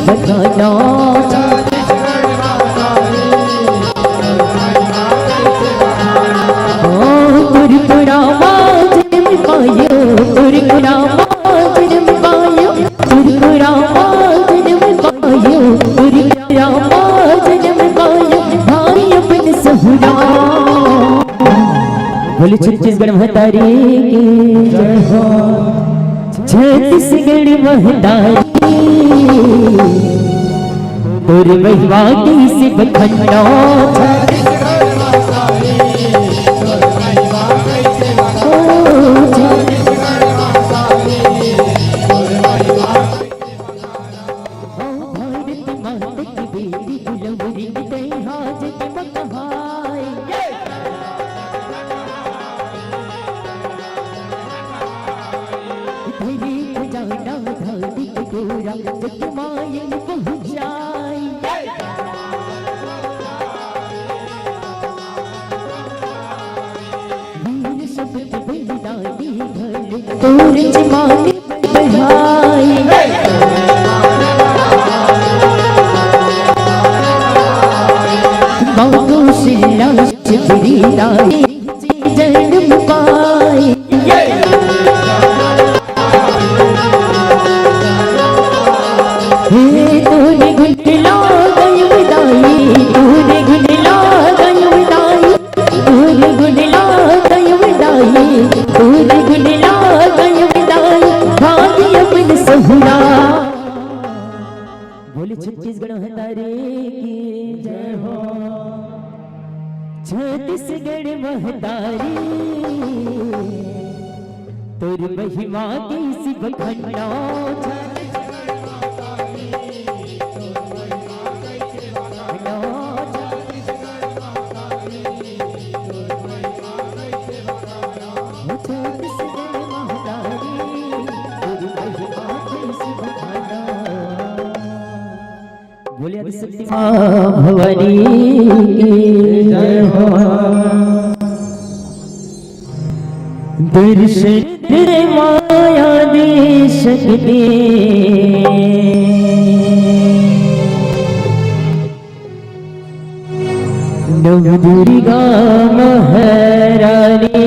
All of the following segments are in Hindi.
बखाना तुरकुरा जन्म पायो तुरकुरा जन्म पायो तुरकुरा जन्म पायो तुरकुरा जन्म पायो भाई अपन सहुरा। बोले छत्तीसगढ़ महतारी की जय हो, छत्तीसगढ़ महतारी तोर महिमा की से बखंडा जन्म पाई तूने गुंडला गई विदाई तूने गुंडला गई विदाई तूने गुंडला गई विदाई तूने गुंडला गई विदाई भागी अपन सहुरा। बोले छत्तीसगढ़ महतारी की जय हो, छत्तीसगढ़ महतारी तोर महिमा की सी बखंडा बोले आदिशक्ति भवानी जय हो। दर्शन माया दे सकते नव दुर्गा महारानी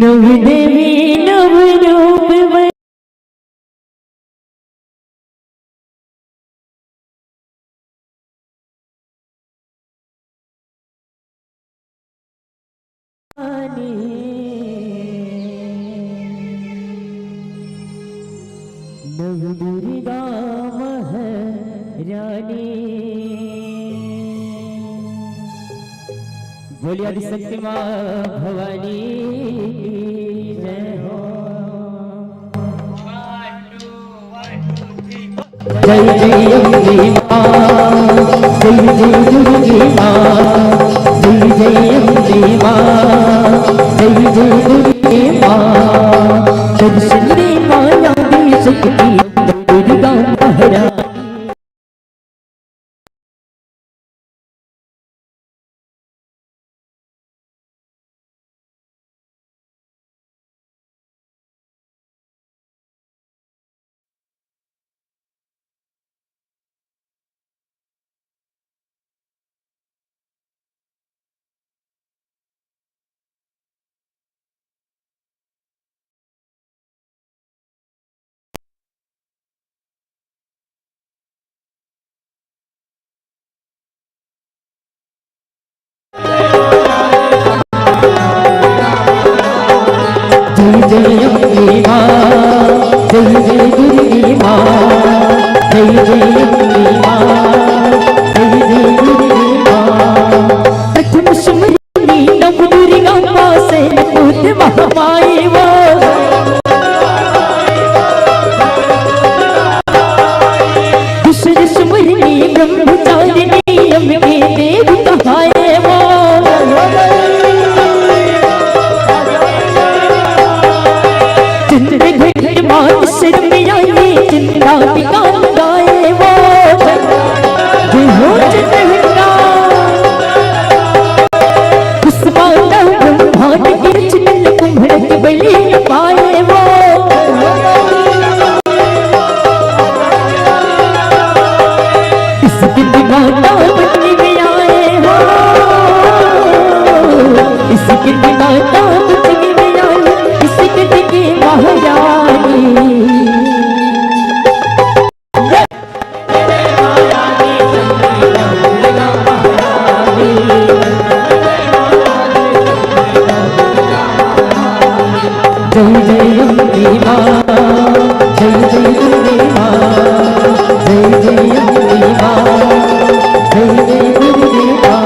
नव देवी नव रूप नव दुर्गा महारानी। बोलिए आदिशक्ति माँ भवानी जय हो। जय जय अम्बे माँ जय जय दुर्गे माँ जय जय अम्बे माँ जय जय दुर्गे माँ दर्शन दे माया दे शक्ति दुर्गा महारानी। माता कुछ में आई किसी की महारानी। जय जय अम्बे माँ, जय जय दुर्गे माँ, जय जय अम्बे माँ, जय जय दुर्गे माँ।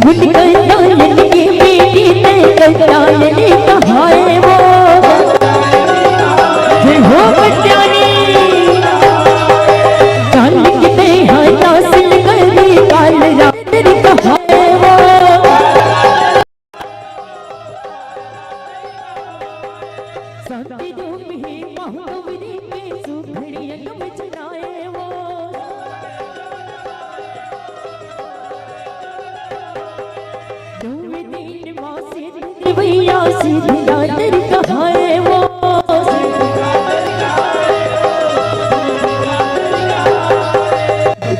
मुनकंदायन की बेटी ने कंदायनी कहाए वो, जय हो कत्यानी काल की देहा नासिल करी काल रात्रि कहाए वो। शांति धूम ही महागौरी के सुघड़ी रंग में जलाए वो। धूम दिन माँ सिद्ध भैया सिद्ध रात्रि कहाए वो।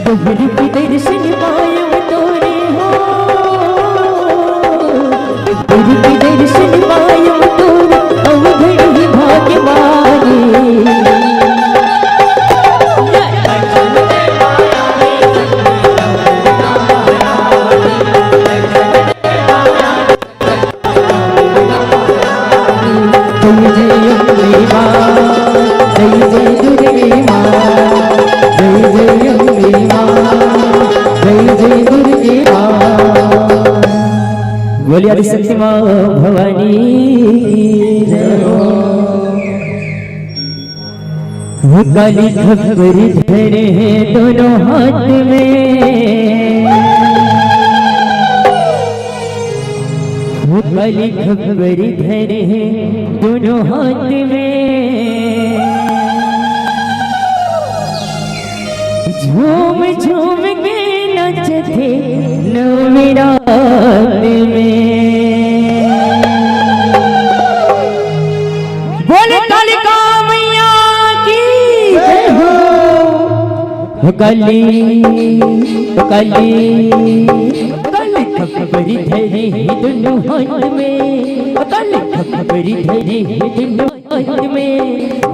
दोहरी की दर्शन पाए वो तोरे हो, दोहरी की दर्शन पाए वो तोरे अवघड़ी भाग्यवानी। जय जय अम्बे माँ, जय जय दुर्गे माँ, जय जय अम्बे माँ, जय जय दुर्गे माँ। बोलिए आदि शक्ति माँ भवानी जय हो। वो काली खबर धरे हैं दोनों हाथ में, वो काली खबर धरे हैं दोनों हाथ में। झूम झूम के नचते नवरात में। बोले कालिका मैया की जय हो। काली काली काली खबरी धरी दोनों हाथ में, काली खबरी धरी दोनों हाथ में।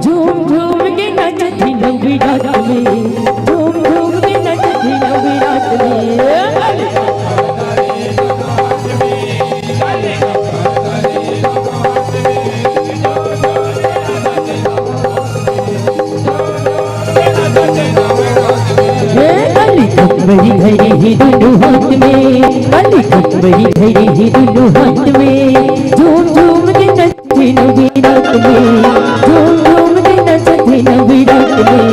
झूम झूम के नचती नवरात में, झूम झूम के नचती नवरात में। खबरी धरी ही दोनों हाथ में, काली खबरी धरी ही दोनों हाथ में। झूम झूम के नचती नवरात में, झूम झूम के नचती नवरात में।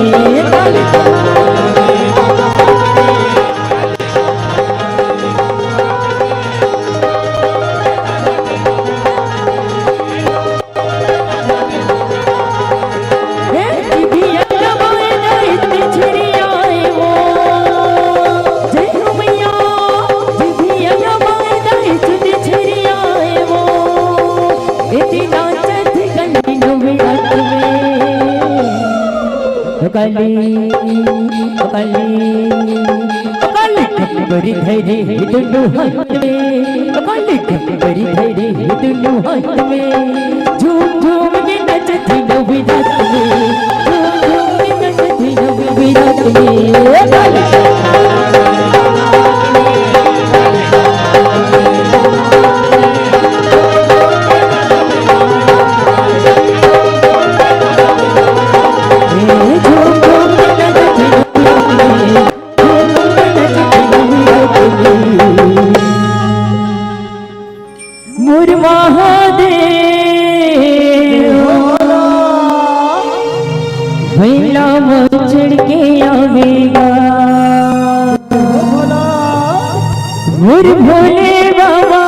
काली काली काली खबरी धरी दोनों हाथ में, काली खबरी धरी दोनों हाथ में। झूम झूम के नचती नवरात में, झूम झूम के नचती नवरात में। मोर महादेव भैला मचड़ के आवेगा, मोर भोले बाबा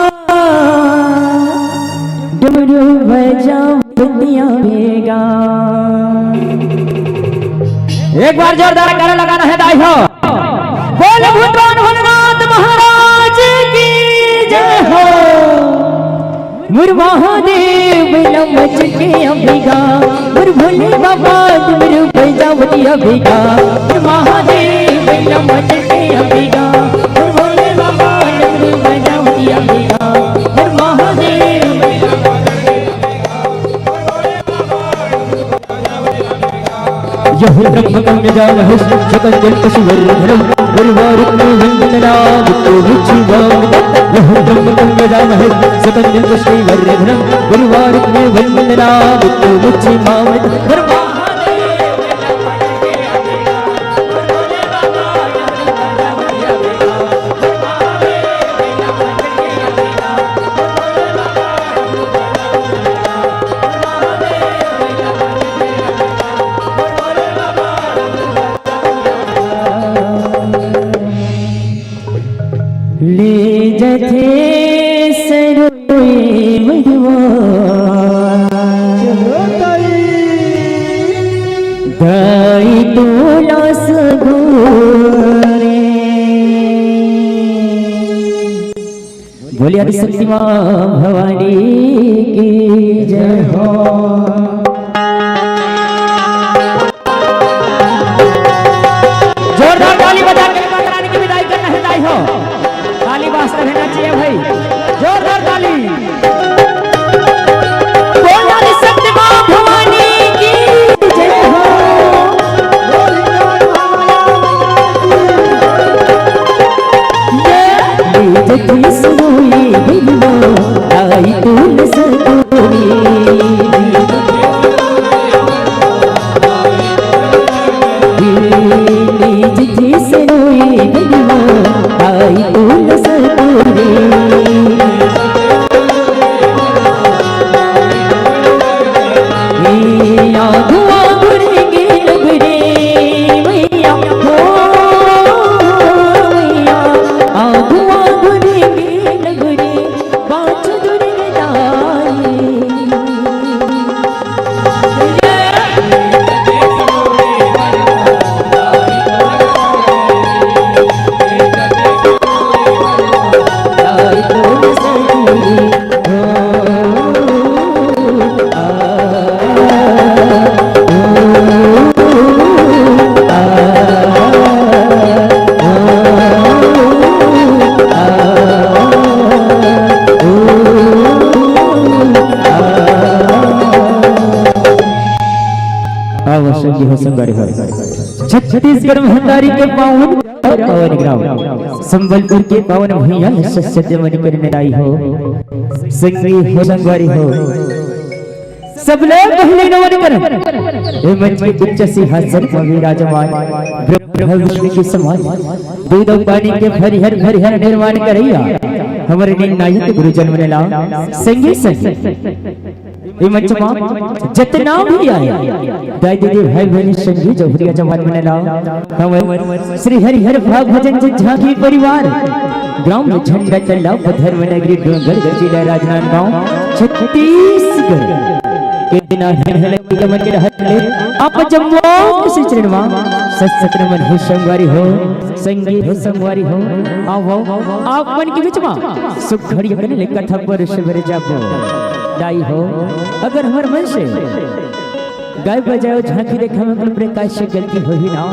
डमरू बजा आवेगा। एक बार जोरदार नारा लगाना है दाई हो। बोल भूतवान भोलेनाथ महाराज की जय हो। मुर महादेव मच के अभिगा, मुर भोले बाबा डमरू बजावती अभिगा। मुर महादेव मच के अभिगा, मुर भोले बाबा डमरू बजावती अभिगा। मुर महादेव महेश सकंजल पशुवर्धनम गुरुवारुक्मे वंदना विष्णु मुच्छिवामृता महेश सकंजल पशुवर्धनम गुरुवारुक्मे वंदना विष्णु मुच्छिवामृता ले जथे सरोए दाई तोला सगोरे बोलिए आदिशक्ति मां भवानी की जय हो। जोरदार ताली बजा के माता रानी की विदाई करना है दाई हो। ताली वास्ते रहना चाहिए भाई, जोरदार ताली। बोलिए आदिशक्ति मां भवानी की जय हो। जठी सोई बिलवा आई तुल सकोरी जठी सोई बिलवा आई तुल सकोरी आगुआ गुरेंगे लगरे मैया हो मैया आगुआ गुरेंगे लगरे पाँच दुर्गदाई छत्तीसगढ़ महतारी के पावन ग्राम संबलपुर के पावन भैया सत्यमणि करने आई हो संगी हो संगवारी हो सब लोग पहले नमन करें। हे मंच के उच्च सिंहासन पर विराजमान ब्रह्म विष्णु के समान दूध और पानी के हरिहर हरिहर निर्माण करैया हमारे निर्णायक गुरुजन मनला संगी संगी मंच में जितना भी आए दाई दीदी भाई बहन संगी जोहरिया जवान मनला हम श्री हरिहर भाग भजन झांकी परिवार ग्राम झंडा तला धर्म नगरी डोंगर जिला राजनांदगांव छत्तीसगढ़ के दिन मन के रहले आप जम्मू से चरणवा सत्सत्र मन हो संगवारी हो संगी हो संगवारी हो आओ आप मन के बीच में सुख घड़ी करने ले कथा पर शिवर जाबो दाई हो। अगर हमार मन से गाय बजाओ झांकी देखा में अपन प्रकाश से गलती हो ही ना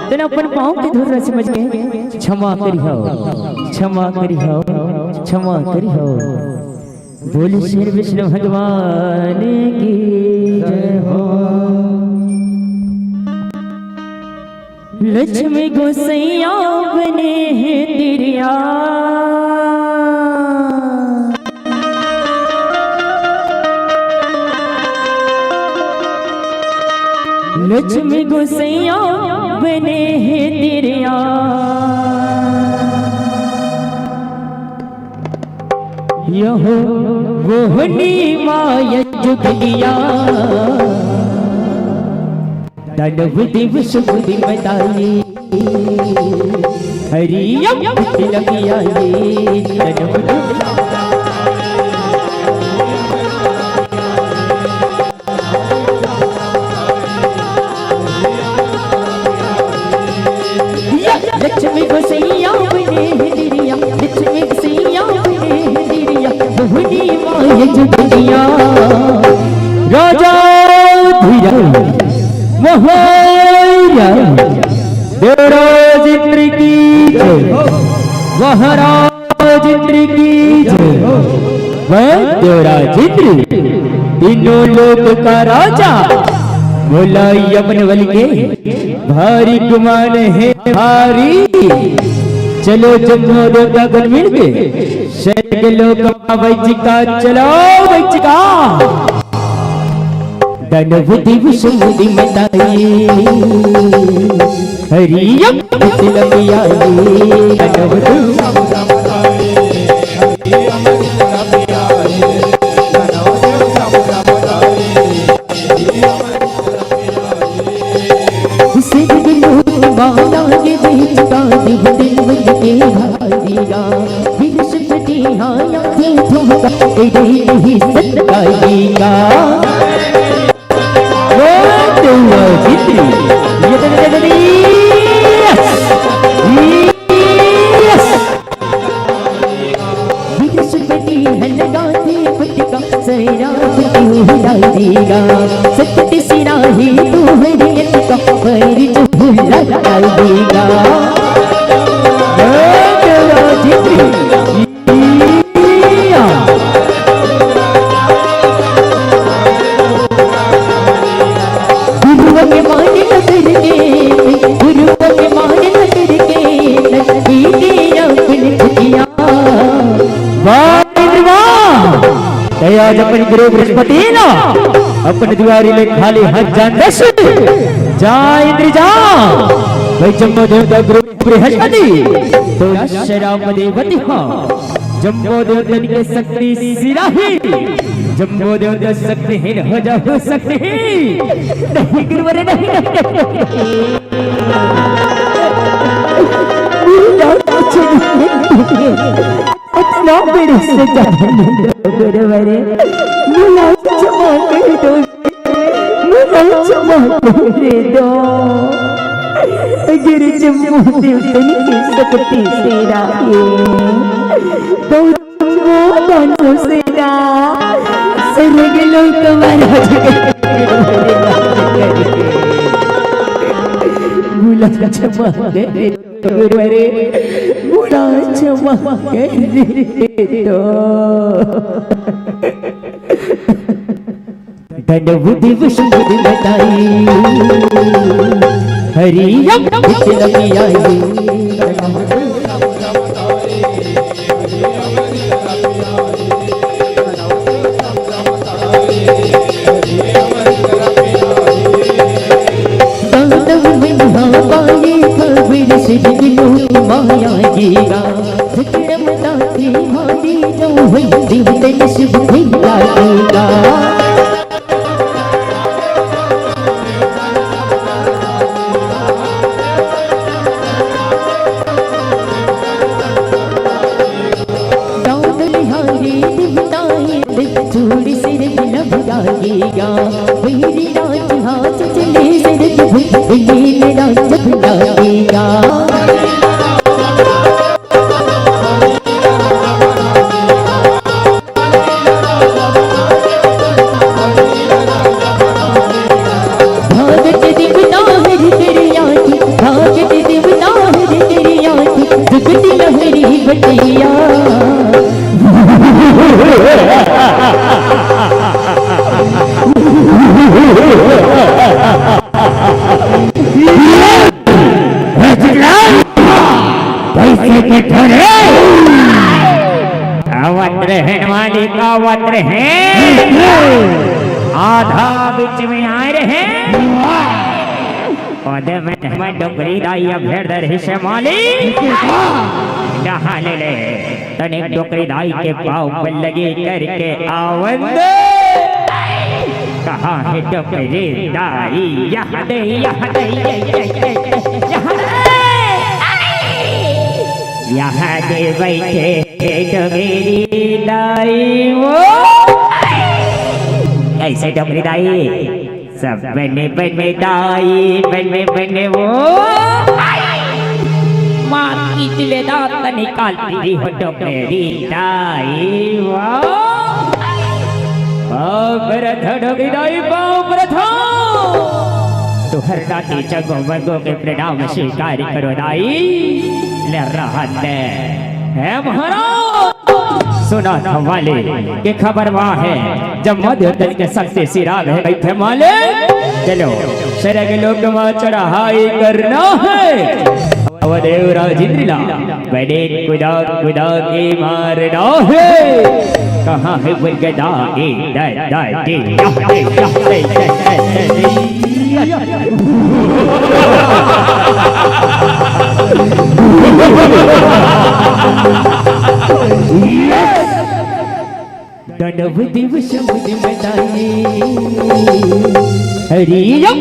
तेना अपन पाँव के धुर समझ के क्षमा करी हो क्षमा करी हो क्षमा करी हो। बोली श्री विष्णु भगवान की जय हो। लक्ष्मी गोसैया बने हैं तिरिया लक्ष्मी गोसैया बने हैं तिरिया यहो मोहनी माया जुगलिया दानव देव सुबुद्धि बताई हरियम लगिया ये दानव लक्ष्मी गोसैया बने दिरिया लक्ष्मी गोसैया बने दिरिया मोहनी माया जुगलिया राजा धीरा महाराज देवराज इंद्र की जय महाराज इंद्र की जय देवराज इंद्र तीनों लोक का राजा बोला यमन बल के भारी गुमान है भारी। चलो जम्मू देवता गण मिल के शहर के लोग वैचिका चलो वैचिका धनवती विष्णुदी मताई हरियम तिलमिया धनवती आज अपनी गुरु बृहस्पति ना अपने द्वारी में खाली हाथ जान दस जा इंद्र जा भाई जम्बो देवता गुरु बृहस्पति तो शराब देवती हाँ जम्बो देवता के शक्ति सिराही जम्बो देवता शक्तिहीन हो जा हो सकते नहीं गुरुवरे नहीं इतना बड़े से गुरुवरे मुझे क्षमा कर दो मुझे क्षमा कर दो अगर जम्मू देवता की शक्ति सिराही तो वो सेना सर्ग लोक मुला क्षमा करे गुरुवरे मुला क्षमा करे तो धनवती विष्णुदी बताई हरियम तिलमिया माया जीगा विक्रमता थी भारी जो हुई दिवतन शुभ भैया जीगा दादल हारी दिवताएं दिख चूड़ी सिर लभ जाएगा मेरी राज हाथ चले सिर नील राज भुलाएगा आधा बीच में आ रहे पौधे में डोकरी दाई भेड़ हिस्से माली ढाल ले तनिक डोकरी दाई के पाँव पर लगे करके आवंद कहाँ है डोकरी दाई यहाँ दे यहाँ दे यहाँ दे बैठे डोकरी दाई वो ऐसे डोकरी दाई सब बने बने दाई बने वो माँ की चिले दांत निकालती हो डोकरी दाई वो डोकरी दाई तो हर दाती जगो वगो के प्रणाम स्वीकार करो दाई ले रहा है महाराज सुना था वाले के खबर वहाँ है जब मध्य के सबसे सिराग है बैठे माले चलो शरग लोक में चढ़ाई करना है अवदेव राजेंद्र बड़े खुदा खुदा के मारना है कहाँ है वो गदा दंडव दिवस मुझ में दाई हरियम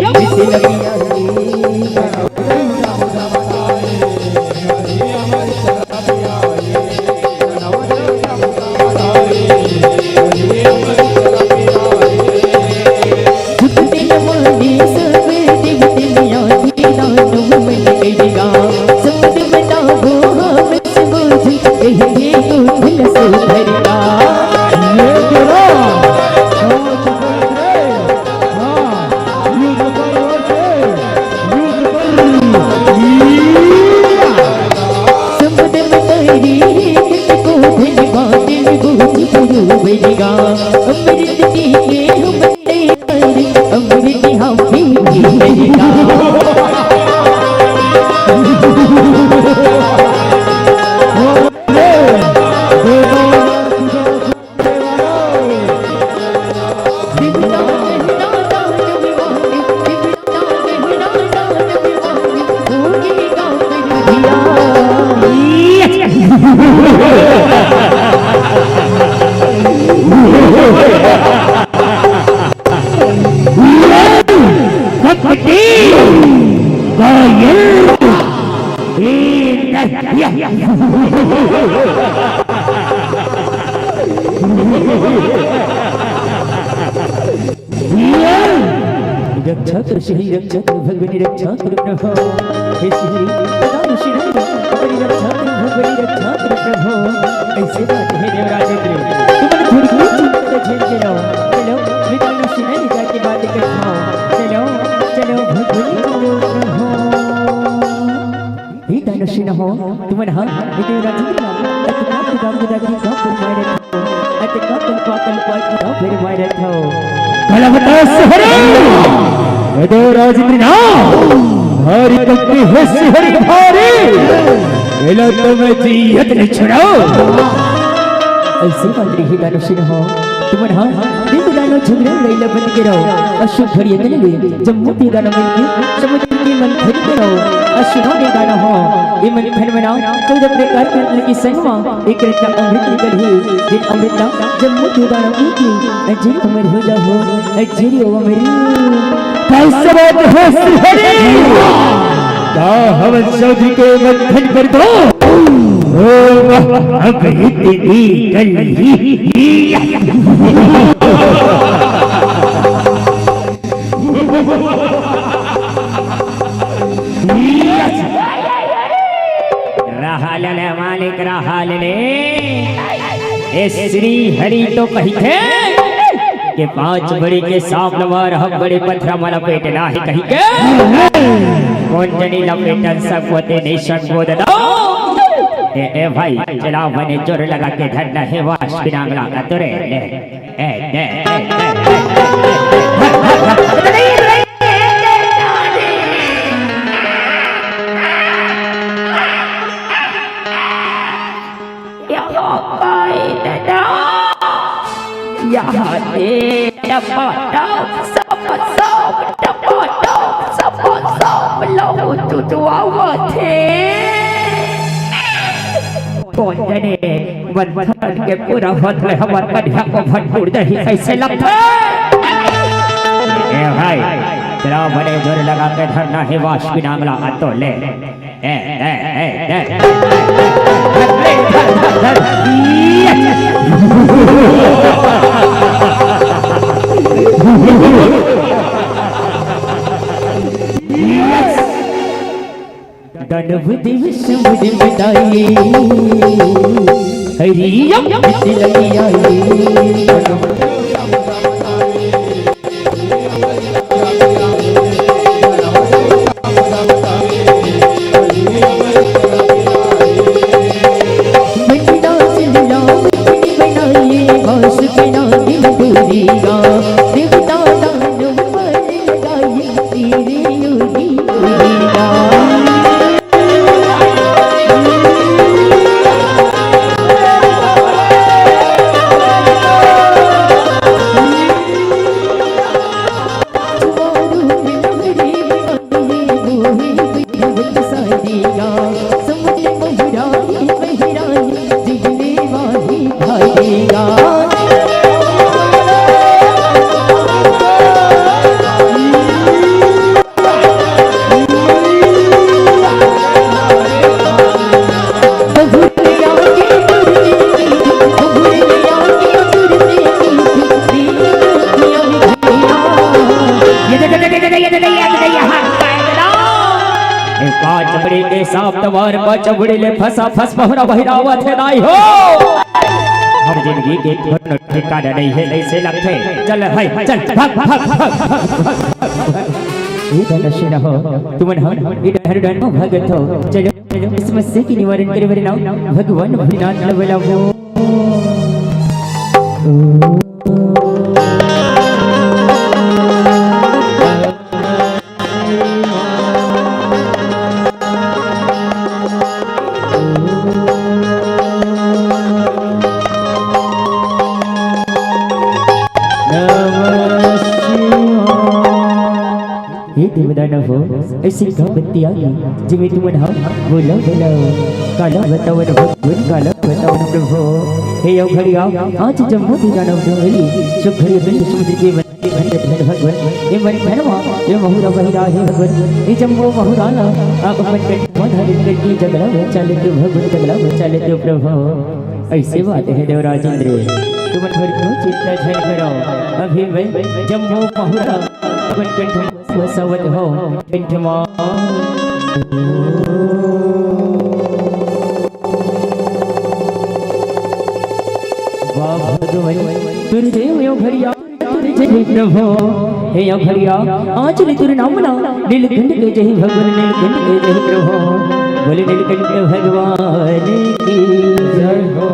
रक्षा कर श्री रक्षा कर भगवती रक्षा कर प्रभु हे श्री प्रदान श्री हमारी रक्षा कर भगवती रक्षा कर प्रभु ऐसे बात है देवराजेंद्र तुम थोड़ी चिंता झेल के रहो चलो विदान श्री ने जाके बात करता चलो चलो भगवती प्रभु हे दान श्री न हो तुम ना देवराजेंद्र अतका खुदा खुदा की का पर मारे अतका कल का फिर मारे था कलवता सहरे राजेंद्र ना भारी कपड़ी है सिहरी भारी एला तो मैं जीयत न छड़ाओ ऐसे मंत्री ही दानो सिंह हो तुम ना दिन दानो झगड़े लैला बंद करो अशुभ भरिए तले जम्मू ती दानो मिलके समुद्र की मन भर करो अशुभ ने दानो हो ये मन भर मना तो जब प्रकार कर लगी संगमा एक रत्न अमृत निकल ही जिन अमृत जम्मू ती दानो की अजय अमर हो जाओ अजय ओ मेरी कैसे बात है सिहरी का हवन चौधरी के बंधन कर दो ओ अब इतनी गल ही रहालने मालिक रहालने ए श्री हरि तो कही थे के 5 बड़ी के सांप लवार हम बड़े पत्थरा माला पेट ना ही कही के कौन जनी लपेटन सब होते नहीं सकबो दो ए भाई चला बने जोर लगा के धरना है वाश बिनांगला का तोरे ले ए बंधन के पूरा होत में हमार कन्या को भटूर दही कैसे लगता ए भाई चलो बड़े जोर लगा के धरना है वाश की नांगला तो ले ए दंडव दिवस मुझ में दाई हरियम दिलई आई बिना दिल दूरिया देवता दानव मरेगा ये तेरे योगी दूरिया चबड़े के सांप तवार पर चबड़े ले फंसा फंस बहुरा बहिरावा थे नाई हो हर जिंदगी के ठिकाना नहीं है ऐसे लगते चल भाई चल भाग भाग इधर न हो तुम इधर डन भगत हो चलो इस समस्या की निवारण करे मेरे नाम भगवान भोलेनाथ लवला वो हो ऐसी बत्ती आ गई जिम्मे तुम बोलो बोलो काला बताओ भगवान काला बताओ प्रभु हे यो घड़िया आज जम्मू थी जानो डोली सब घड़ी बिंद समुद्र के भगवान ये मन धनवा ये बहुरा बहिरा हे भगवान ये जम्मू बहुराना आप अपन के मधारी करके जगला चले तो भगवान जगला चले तो प्रभु ऐसे बात है देवराज इंद्र तुम घर को चिंता झड़ करो अभी मैं जम्मू बहुरा अपन कंठ सवत हो कंठमा तुरजे यो घड़िया तुरजे प्रभु हे यो घड़िया आज ले तुर नाम ना नीलकंठ के जय भगवान नीलकंठ के जय प्रभु बोले नीलकंठ भगवान की जय हो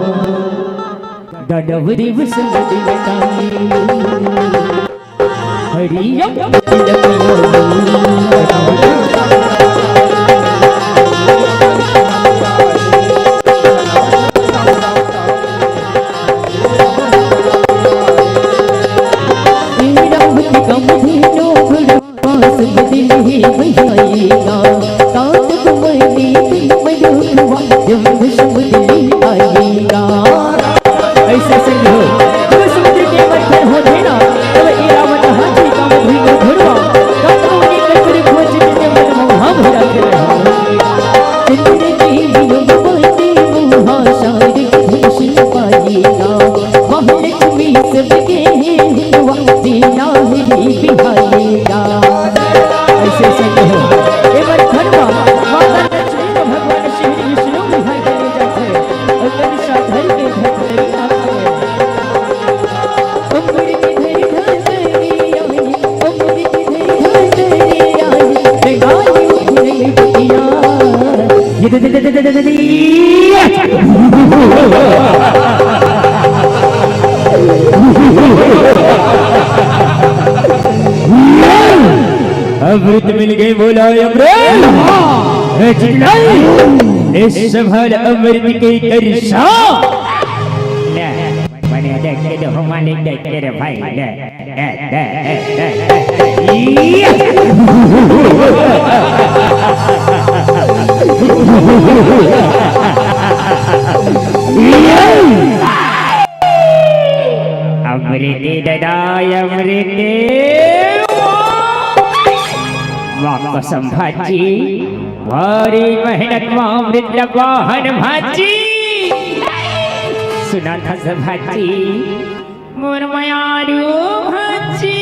दानवरी वसंती बताई हरिया ऐसे संग हो समुद्र के मध्य हो देना तब इरावत हाथी का मुझे घुड़वा काटूनी कचरे खोज के मन मोहा भरा कर चंद्र की योग बोलते मोहा शायद खुशी पाएगा महालक्ष्मी सबके हिंदुआ जीना ही बिहारेगा ऐसे संग हो एवं घरवा माता लक्ष्मी को भगवान श्री विष्णु बिहार करने जाते और कनिष्ठा धर के घर अमृत मिल गई बोला अमृत इस संभाल अमृत के करशा मैंने देख के तो हमारे देख के रे भाई अमृत ददाय अमृत वाह संभाजी भारी मेहनत में अमृत वाहन भाजी सुना था संभाजी मोर मयारू भाजी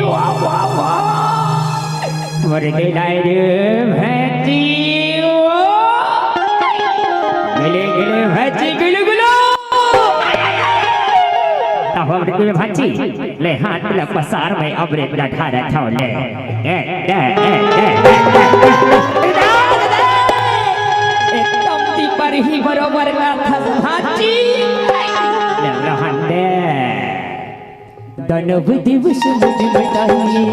वाह वाह वाह मोर दिलारू भाजी गिले गिले भाजी गिले गिलो तब अमृत में भाजी ले हाथ लग पसार में अमृत ना ढारा था ले एकदम ती पर ही बरोबर का था भाजी ले रहन दे दानव दिवस मुझ मिटाई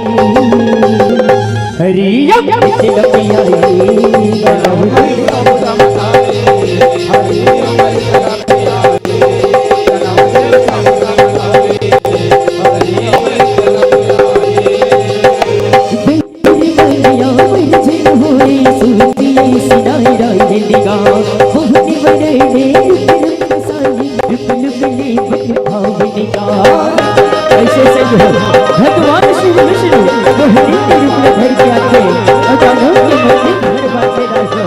हरिया भगवान शिव विष्णु मोहिनी के रूप में धर के आते और दानव के मध्य घर बाटे दासो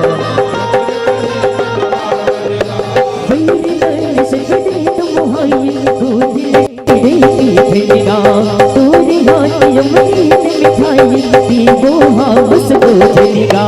वैरी से कदे तुम होई गोद ले भेगा तोरे हाथ यमनी मिठाई दी वो हाउस को चलेगा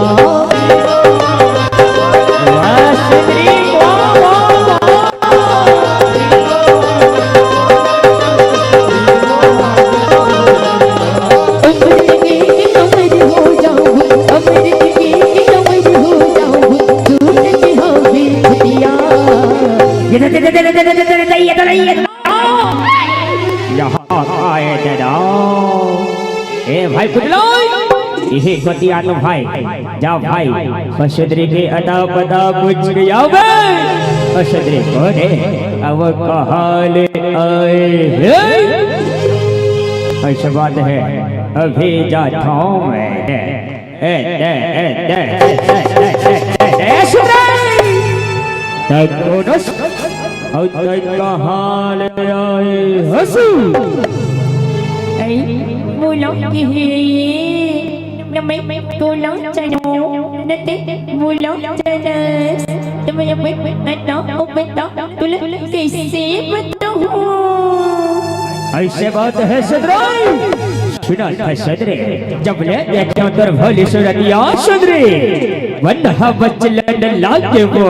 भाई यही कतिया तो भाई जाओ भाई पशुद्री के अदा पदा पूछ गया पशुद्री कोने अब कहाले आए ऐसा बात है अभी जाता हूँ मैं कहाले आए हंसू Bulan namay tulang chano nate bulan chanas tamay ano upeta tulang कैसे बताऊं ऐसे बात है सदरे सुना था सदरे जब ले देखो तर भली सुरतिया सदरे वन्हा बचलन लागे वो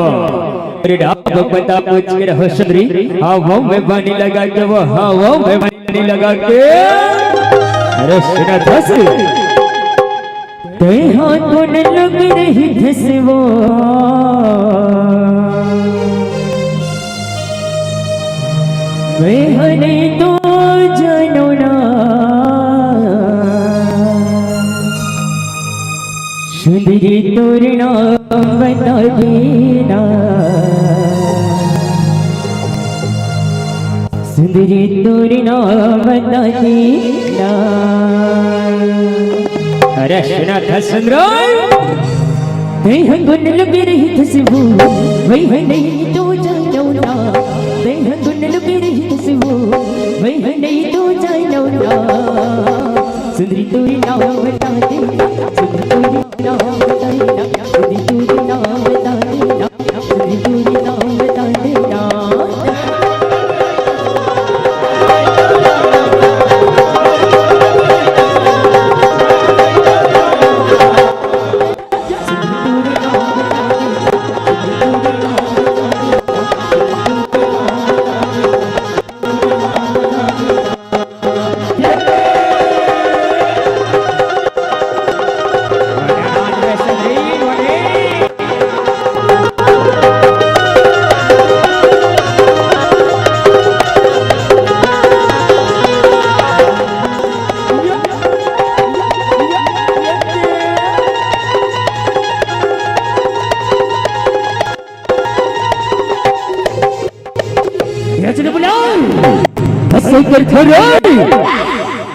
डाक पता पूछ के रहो सदरी हवा में पानी लगा के वो हवा में पानी लगा के अरे सुना धस ते हाथों न लग रही धस वो मैं हने तो जानो ना सुंदरी तोरना बता देना सुंदरी तोरना बता देना अरे सुना था सुंदर ते हंगुन लग रही धसबू वही नहीं तो जानो ना ते हंगुन लग रही धसबू वही नहीं तो जानो ना सुंदरी तोरी नाम बता देना सुंदरी तोरी नाम बता देना सुंदरी तोरी नाम बता देना सुंदरी तोरी नाम बता देना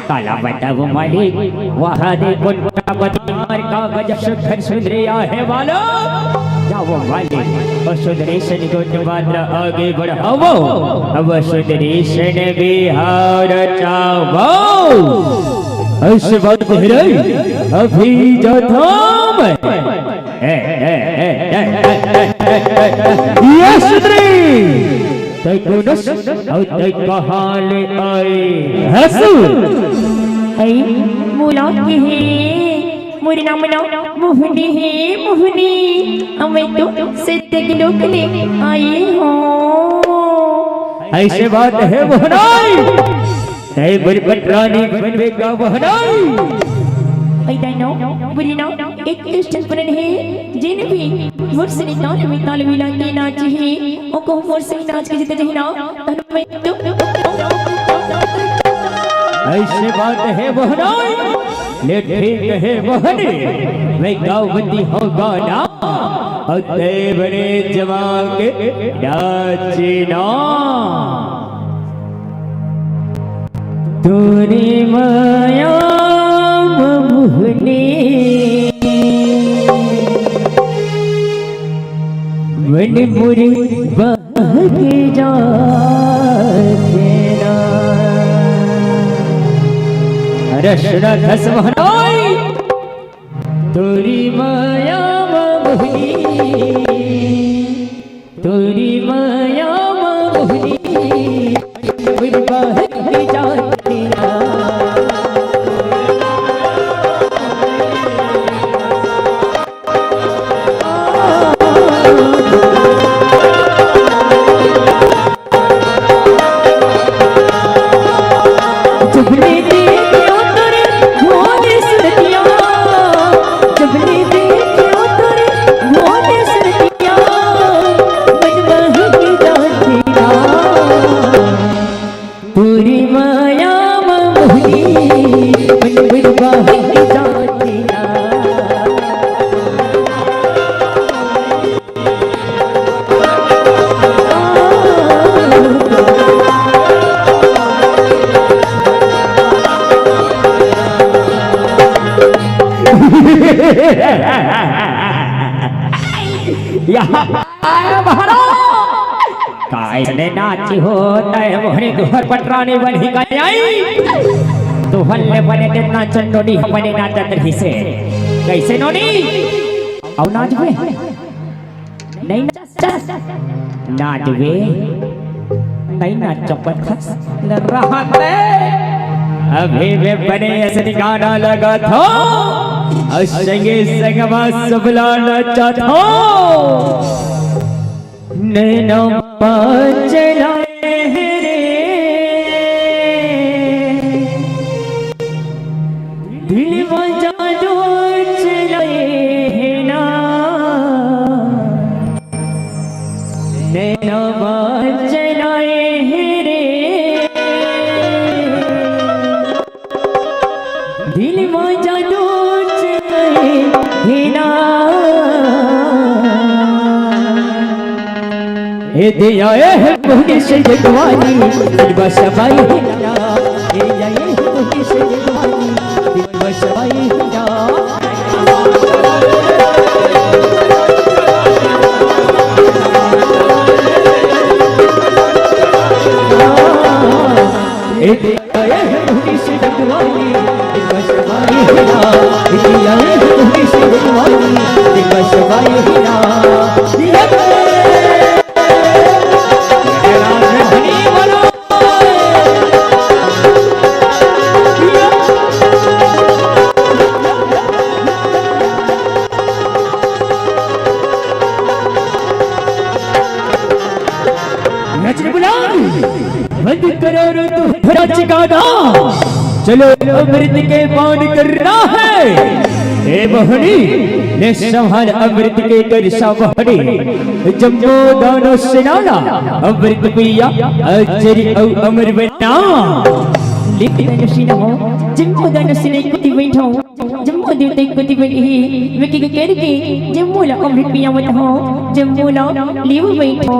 काला बटा वो मालिक वहाँ देखो मार का गजब सुधर सुधरिया है वाला जाओ मालिक और सुधरेशन को तुम्हारा आगे बढ़ाओ अब सुधरेशन बिहार चावो ऐसे बात है अभी जाता मैं ये सुधरी तैकोनस और तैकहाले आए हंसू ऐ मुला के है मुरी नाम ना मोहनी है मोहनी हमें तो सिद्ध लोग ले आए हो ऐसे बात है मोहनाई तै बरबटरानी बनवे का मोहनाई ऐ दानो बुरी ना एक कृष्ण पुरन है जिन भी मुर्सनी ताल में ताल मिला के नाच है ओ को मुर्सनी नाच के जिते जहिना तन में तो ऐसे बात है बहनोई, ले ठीक है बहनी, मैं गाँवती हो गाना और बने जमा के नाचना। तूने माया मोहनी मन मुरी बहके जाते ना। रशना धस महनाई तोरी माया मोहनी, तोरी माया मोहनी मन बहके जाते ना। नाची हो मोहनी घर पटरानी बनी गई तो हल्ले बने कितना चंडोनी बने नाचत रही से कैसे नोनी और नाच वे नहीं नाच वे नहीं नाच पत्थर लग रहा है अभी वे बने ऐसे गाना लगा था और संगे संगमा सबला नाचा था नैनो चला रे दिल बजा दो चलाए ना नैनो चलाए रे दिल बजा दो चलाए ना। ए दिया है मोहनी से जगवानी दिल बसवाई है ना। ए दिया है मोहनी से जगवानी दिल बसवाई है ना। ए दिया है मोहनी से जगवानी दिल बसवाई है ना। ए दिया है मोहनी से जगवानी दिल बसवाई है ना। चलो अमृत के पान करना है हे बहनी ने संभाल अमृत के कर संभाली जम्बो दानो सिनाला अमृत पिया अजरी औ अमर बना लिख दानो सिना हो जम्बो दानो सिने कुति बैठो जम्बो देवते कुति बैठी वे के करके जम्बो ला अमृत पिया मत हो जम्बो ला लीव बैठो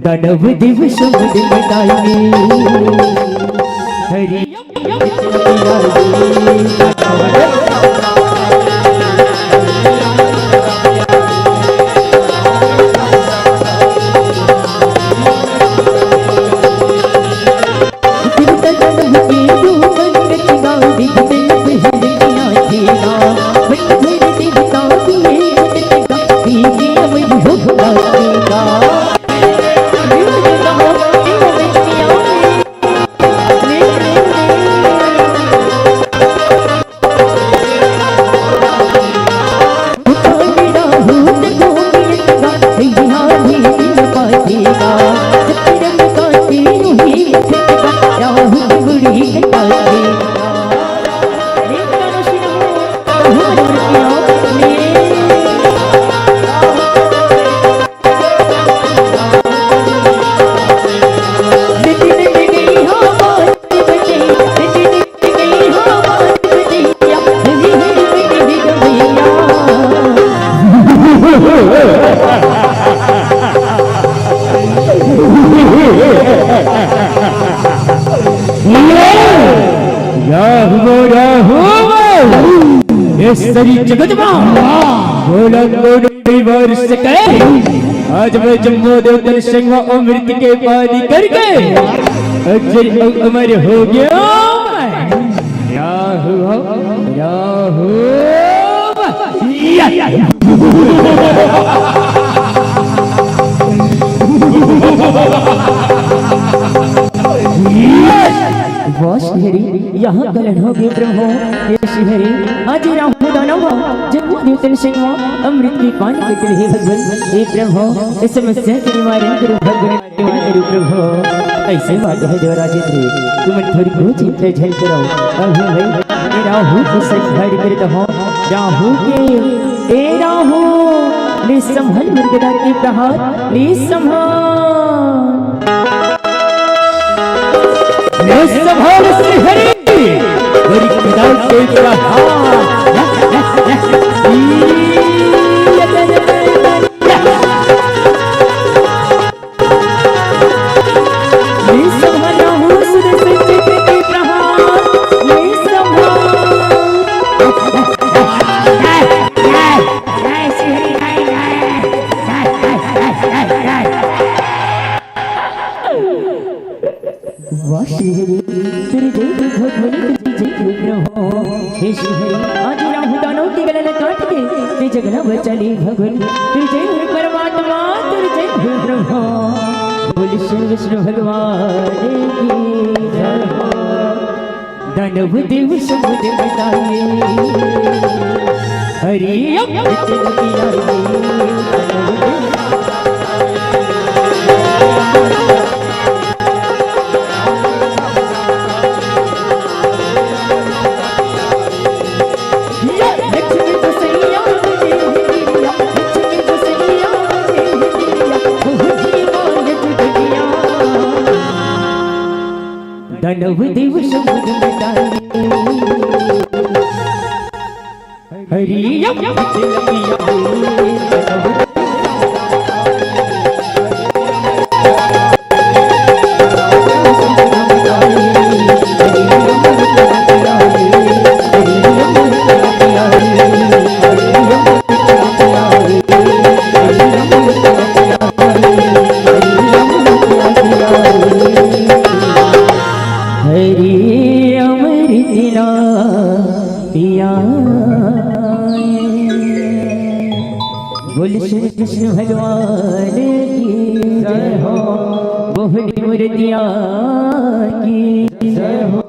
दानव दिव समुद्र बताई हरि केसरी जगत बोला कौन परिवार से कहे आज मैं जम्मू देवतन सिंह अमृत के पानी करके अजर अमर हो गया राहु राहु वाह श्रीहरि यहाँ कलन हो गए प्रभु हे श्रीहरि आज राहु दानव जम्मू देवतन सिंह अमृत की पान के लिए भगवान हे प्रभु इस समस्या के निवारण करो भगवान करो प्रभु ऐसे बात है देवराज तुम थोड़ी को चिंता झेल करो अभी भाई राहु को संहार करता हो राहु के ए राहु निसंभल मृगदा के प्रहार निसंभल श्रीहरि बड़ी खुदा के प्रहार तेरे जय भगवान तेरी जय प्रभु हे श्रीहरि आज राहु दानव की गला काट के ते जगला बचाली भगवान तेरी जय है परमात्मा तेरी जय है प्रभु बोल श्री विष्णु भगवान की जय हो दानव देव सब देवताए हरि दानव देव शब्द मिटाए हरि बोल श्री कृष्ण भगवान की जय हो बोहनी मूर्तियाँ की जय हो।